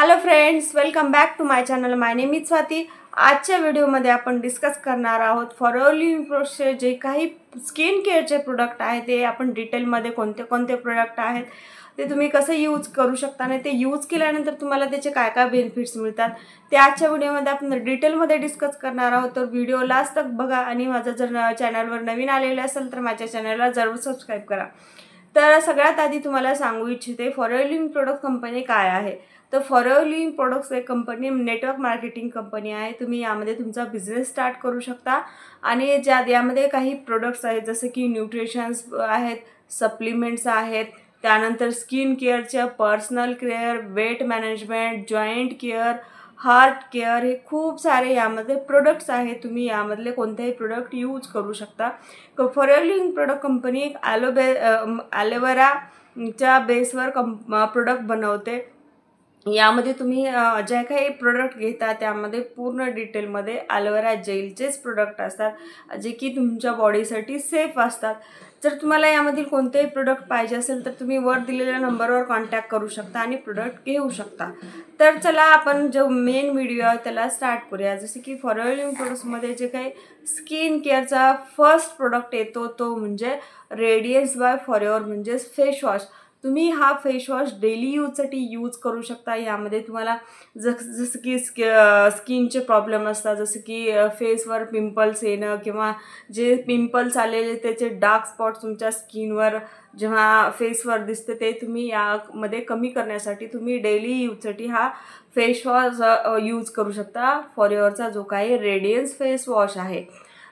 Hello friends, welcome back to my channel. My name is Swati. आजच्या व्हिडिओमध्ये आपण discuss करणार आहोत फॉर लिव्हिंग प्रोडक्टचे जे काही स्किन केअरचे प्रोडक्ट आहेत ते आपण डिटेलमध्ये कोणते कोणते प्रोडक्ट आहेत ते तुम्ही कसं यूज करू शकता आणि ते यूज केल्यानंतर तुम्हाला त्याचे काय काय बेनिफिट्स मिळतात ते आजच्या व्हिडिओमध्ये आपण डिटेलमध्ये डिस्कस करणार आहोत. तर व्हिडिओ लास्ट तक बघा आणि माझं जर चॅनलवर नवीन आलेलं असेल तर माझ्या चॅनलला जरूर सबस्क्राईब करा. तर सगळ्यात आधी तुम्हाला सांगू इच्छिते फॉर लिव्हिंग प्रोडक्ट कंपनी काय आहे. तर फॉर लिव्हिंग प्रोडक्ट्स एक कंपनी नेटवर्क मार्केटिंग कंपनी आहे. तुम्ही यामध्ये तुमचा बिझनेस स्टार्ट करू शकता आणि यामध्ये काही प्रोडक्ट्स आहेत जसे की न्यूट्रिशन्स आहेत, सप्लिमेंट्स आहेत, त्यानंतर स्किन केअरच्या, personal care, weight management, joint care, heart care, हे खूप सारे यामध्ये प्रोडक्ट्स आहेत. तुम्ही यामधले कोणतेही प्रोडक्ट यूज करू शकता. फॉर लिव्हिंग प्रोडक्ट कंपनी एक ॲलोवेराच्या बेसवर प्रोडक्ट बनवते. यामध्ये तुम्ही जे काही प्रोडक्ट घेता त्यामध्ये पूर्ण डिटेलमध्ये ॲलोवेरा जेलचेच प्रोडक्ट असतात जे की तुमच्या बॉडीसाठी सेफ असतात. जर तुम्हाला यामधील कोणतेही प्रोडक्ट पाहिजे असेल तर तुम्ही वर दिलेल्या नंबरवर कॉन्टॅक्ट करू शकता आणि प्रोडक्ट घेऊ शकता. तर चला आपण जो मेन व्हिडिओ आहे त्याला स्टार्ट करूया. जसे की फॉर लिव्हिंग प्रोडक्ट्समध्ये जे काही स्किन केअरचा फर्स्ट प्रोडक्ट येतो तो म्हणजे रेडियन्स बाय फॉरएव्हर म्हणजेच फेस वॉश. तुम्ही हा फेस वॉश डेली यूजसाठी यूज करू शकता. यामध्ये तुम्हाला जसं की स्किनचे प्रॉब्लेम असतात, जसं की फेसवर पिंपल्स येणं किंवा जे पिंपल्स आलेले त्याचे डार्क स्पॉट्स तुमच्या स्किनवर जेव्हा फेसवर दिसते ते तुम्ही यामध्ये कमी करण्यासाठी तुम्ही डेली यूजसाठी हा फेस वॉश यूज करू शकता. फॉरएव्हरचा जो काही रेडियन्स फेस वॉश आहे.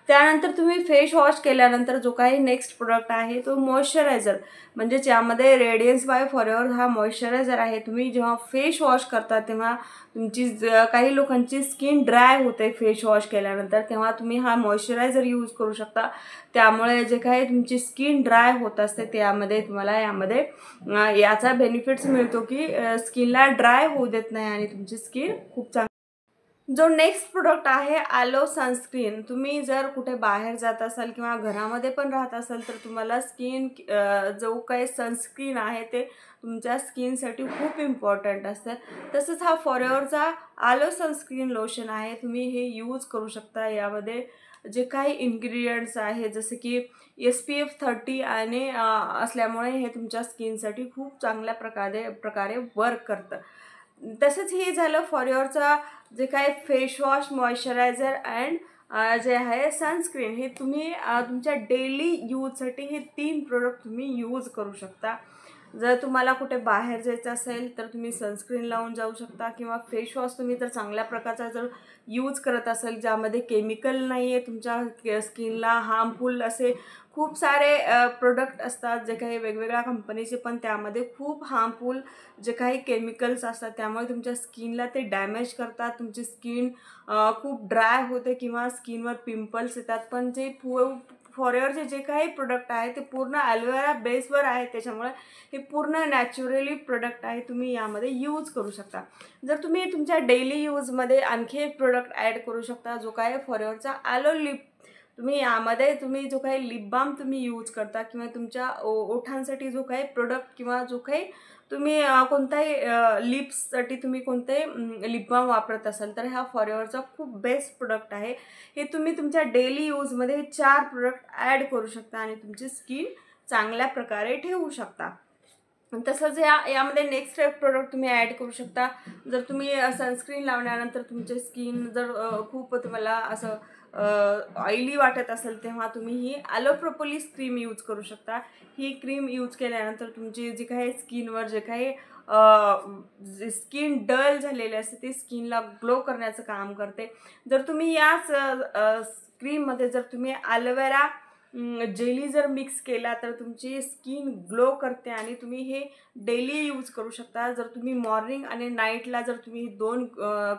त्यानंतर तुम्ही फेस वॉश केल्यानंतर जो काही नेक्स्ट प्रोडक्ट आहे तो मॉइश्चरायझर, म्हणजेच यामध्ये रेडियन्स बाय फॉरएव्हर हा मॉइश्चरायझर आहे. तुम्ही जेव्हा फेस वॉश करता तेव्हा तुमची काही लोकांची स्किन ड्राय होते फेस वॉश केल्यानंतर, तेव्हा तुम्ही हा मॉइश्चरायझर यूज करू शकता. त्यामुळे जे काही तुमची स्किन ड्राय होत असते त्यामध्ये तुम्हाला यामध्ये याचा बेनिफिट्स मिळतो की स्किनला ड्राय होऊ देत नाही आणि तुमची स्किन खूप चांगली. जो नेक्स्ट प्रोडक्ट आहे ॲलो सनस्क्रीन. तुम्ही जर कुठे बाहेर जात असाल किंवा घरामध्ये पण राहत असाल तर तुम्हाला जो काही सनस्क्रीन आहे ते तुमच्या स्किनसाठी खूप इम्पॉर्टंट असतं. तसंच हा फॉरएव्हरचा ॲलो सनस्क्रीन लोशन आहे. तुम्ही हे यूज करू शकता. यामध्ये जे काही इन्ग्रेडियंट्स आहे जसे की SPF 30 आणि असल्यामुळे हे तुमच्या स्किनसाठी खूप चांगल्या प्रकारे वर्क करतं. तसंच हे झालं फॉरएव्हरचा जे काय फेस वॉश, मॉइश्चरायझर अँड जे आहे सनस्क्रीन. हे तुम्ही तुमच्या डेली यूजसाठी हे 3 प्रोडक्ट तुम्ही यूज करू शकता. जर तुम्हाला कुठे बाहेर जायचं असेल तर तुम्ही सनस्क्रीन लावून जाऊ शकता किंवा फेस वॉश तुम्ही जर चांगल्या प्रकारचा जर यूज करत असेल ज्यामध्ये केमिकल नाही आहे, तुमच्या स्किनला हार्मफुल असे खूप सारे प्रोडक्ट असतात जे काही वेगवेगळ्या कंपनीचे, पण त्यामध्ये खूप हार्मफुल जे काही केमिकल्स असतात त्यामुळे तुमच्या स्किनला ते डॅमेज करतात. तुमची स्किन खूप ड्राय होते किंवा स्किनवर पिंपल्स येतात. पण जे फॉरएव्हरचे जे काही प्रोडक्ट आहे ते पूर्ण ॲलोवेरा बेसवर आहे, त्याच्यामुळे हे पूर्ण नॅचरली प्रोडक्ट आहे. तुम्ही यामध्ये यूज करू शकता. जर तुम्ही तुमच्या डेली यूजमध्ये आणखी एक प्रोडक्ट ॲड करू शकता जो काय फॉरएव्हरचा ॲलो लिप. तुम्ही जो काही लिप बाम तुम्ही यूज करता किंवा तुमच्या ओठांसाठी जो काही प्रोडक्ट किंवा जो काही तुम्ही कोणताही लिप्ससाठी तुम्ही कोणते लिप बाम वापरत असाल तर हा फॉरएव्हरचा खूप बेस्ट प्रोडक्ट आहे. हे तुम्ही तुमच्या डेली यूजमध्ये 4 प्रोडक्ट ॲड करू शकता आणि तुमची स्किन चांगल्या प्रकारे ठेवू शकता. तसंच यामध्ये नेक्स्ट प्रोडक्ट तुम्ही ॲड करू शकता. जर तुम्ही सनस्क्रीन लावल्यानंतर तुमचे स्किन जर खूप तुम्हाला असं ऑइली वाटत असेल तेव्हा तुम्ही ही ॲलो प्रोपोलिस क्रीम यूज करू शकता. ही क्रीम यूज केल्यानंतर तुमची जी काही स्किनवर जे काही स्किन डल झालेले असते ते स्किनला ग्लो करण्याचं काम करते. जर तुम्ही याच क्रीममध्ये जर तुम्ही ॲलोवेरा जेली जर मिक्स केला तर तुमची स्किन ग्लो करते आणि तुम्ही हे डेली यूज करू शकता. जर तुम्ही मॉर्निंग आणि नाईटला जर तुम्ही 2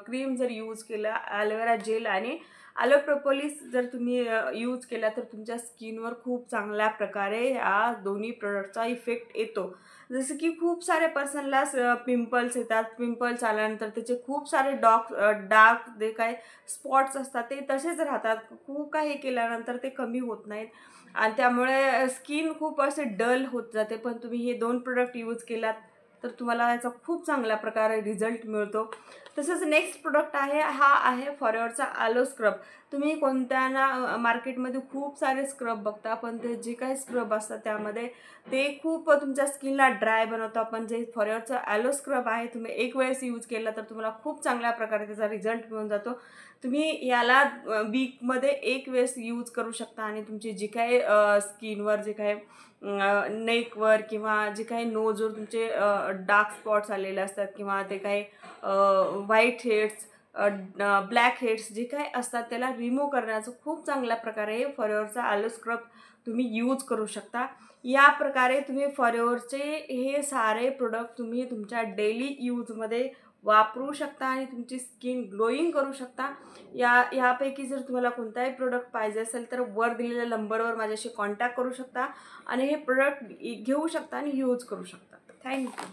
क्रीम जर यूज केला, ॲलोवेरा जेल आणि ॲलो प्रोपोलिस जर तुम्ही यूज केला तर तुमच्या स्किनवर खूप चांगल्या प्रकारे या दोन्ही प्रोडक्टचा इफेक्ट येतो. जसं की खूप सारे पर्सनला पिंपल्स येतात. पिंपल्स आल्यानंतर त्याचे खूप सारे डार्क जे काही स्पॉट्स असतात ते तसेच राहतात. खूप काही केल्यानंतर ते कमी होत नाहीत आणि त्यामुळे स्किन खूप असे डल होत जाते. पण तुम्ही हे 2 प्रोडक्ट यूज केलात तर तुम्हाला याचा खूप चांगल्या प्रकारे रिझल्ट मिळतो. तसंच नेक्स्ट प्रोडक्ट आहे, हा आहे फॉरएव्हरचा आलो स्क्रब. तुम्ही कोणत्या ना मार्केटमध्ये खूप सारे स्क्रब बघता, पण ते जे काही स्क्रब असतात त्यामध्ये ते खूप तुमच्या स्किनला ड्राय बनवतं. पण जे फॉरएव्हरचा आलो स्क्रब आहे, तुम्ही एक वेळेस यूज केला तर तुम्हाला खूप चांगल्या प्रकारे त्याचा रिझल्ट मिळून जातो. तुम्ही याला वीकमध्ये एक वेळेस यूज करू शकता आणि तुमची जी काही स्किनवर जे काही नेकवर किंवा जे काही नोजवर तुमचे डार्क स्पॉट्स आलेले असतात किंवा ते काही व्हाईट हेड्स, ब्लॅक हेड्स जे काही असतात त्याला रिमूव्ह करण्याचं खूप चांगल्या प्रकारे फॉरएव्हरचा आलो स्क्रब तुम्ही यूज करू शकता. या प्रकारे तुम्ही फॉरएव्हरचे हे सारे प्रोडक्ट तुम्ही तुमच्या डेली यूजमध्ये वापरू शकता आणि तुमची स्किन ग्लोईंग करू शकता. यापैकी जर तुम्हाला कोणताही प्रोडक्ट पाहिजे असेल तर वर दिलेल्या नंबरवर माझ्याशी कॉन्टॅक्ट करू शकता आणि हे प्रोडक्ट घेऊ शकता आणि यूज करू शकता. थँक्यू.